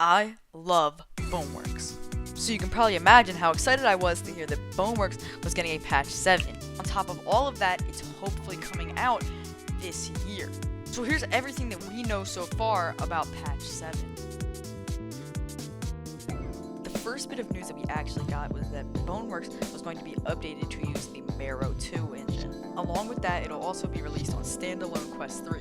I love BONEWORKS. So you can probably imagine how excited I was to hear that BONEWORKS was getting a patch 7. On top of all of that, it's hopefully coming out this year. So here's everything that we know so far about patch 7. The first bit of news that we actually got was that BONEWORKS was going to be updated to use the Marrow 2 engine. Along with that, it'll also be released on standalone Quest 3.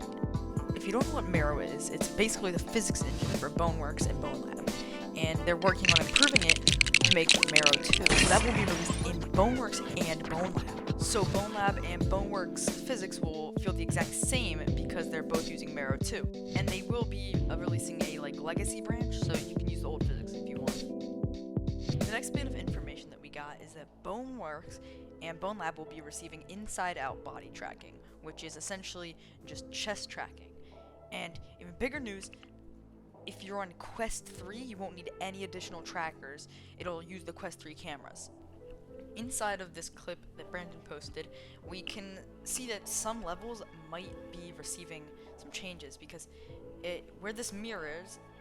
If you don't know what Marrow is, it's basically the physics engine for BONEWORKS and BONELAB, and they're working on improving it to make Marrow 2. So that will be released in BONEWORKS and BONELAB. So BONELAB and BONEWORKS physics will feel the exact same because they're both using Marrow 2. And they will be releasing a legacy branch, so you can use the old physics if you want. The next bit of information that we got is that BONEWORKS and BONELAB will be receiving inside-out body tracking, which is essentially just chest tracking. And even bigger news, if you're on Quest 3, you won't need any additional trackers. It'll use the Quest 3 cameras. Inside of this clip that Brandon posted, we can see that some levels might be receiving some changes because where this mirror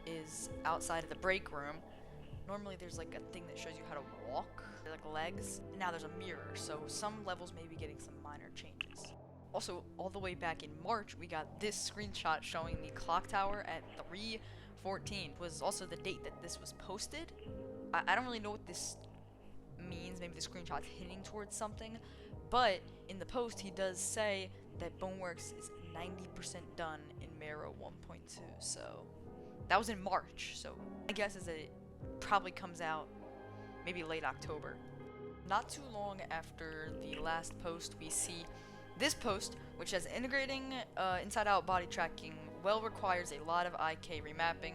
is outside of the break room. Normally there's like a thing that shows you how to walk, like legs, and now there's a mirror, so some levels may be getting some minor changes. Also, all the way back in March, we got this screenshot showing the clock tower at 3:14. Was also the date that this was posted. I don't really know what this means. Maybe the screenshot's hinting towards something. But in the post, he does say that BONEWORKS is 90% done in Marrow 1.2. So that was in March. So my guess is that it probably comes out maybe late October. Not too long after the last post, we see this post, which says integrating inside-out body tracking requires a lot of IK remapping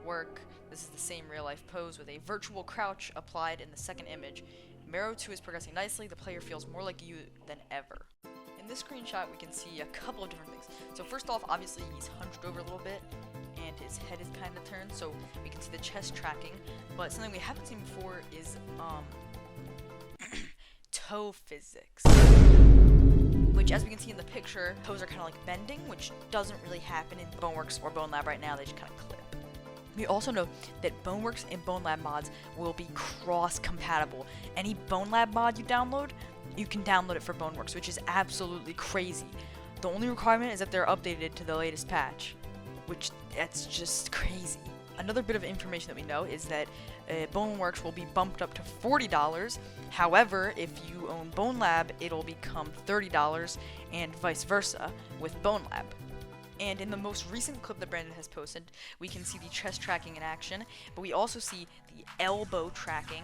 work. This is the same real-life pose with a virtual crouch applied in the second image. Marrow 2 is progressing nicely. The player feels more like you than ever. In this screenshot, we can see a couple of different things. So first off, obviously he's hunched over a little bit, and his head is kind of turned, so we can see the chest tracking. But something we haven't seen before is toe physics, which, as we can see in the picture, toes are kind of like bending, which doesn't really happen in BONEWORKS or BONELAB right now. They just kind of clip. We also know that BONEWORKS and BONELAB mods will be cross-compatible. Any BONELAB mod you download, you can download it for BONEWORKS, which is absolutely crazy. The only requirement is that they're updated to the latest patch, which that's just crazy. Another bit of information that we know is that BONEWORKS will be bumped up to $40. However, if you own BONELAB, it'll become $30, and vice versa with BONELAB. And in the most recent clip that Brandon has posted, we can see the chest tracking in action, but we also see the elbow tracking,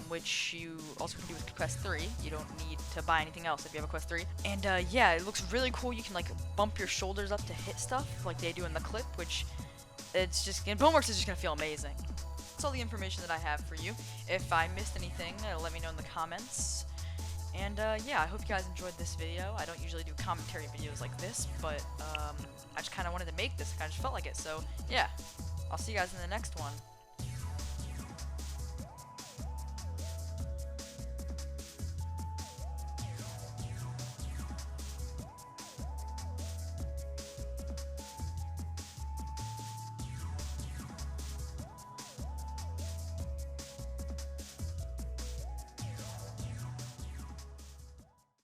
which you also can do with Quest 3. You don't need to buy anything else if you have a Quest 3. And yeah, it looks really cool. You can bump your shoulders up to hit stuff like they do in the clip, which it's just, BONEWORKS is just gonna feel amazing. That's all the information that I have for you. If I missed anything, let me know in the comments. And yeah, I hope you guys enjoyed this video. I don't usually do commentary videos like this, but I just kind of wanted to make this. I just felt like it. So yeah, I'll see you guys in the next one.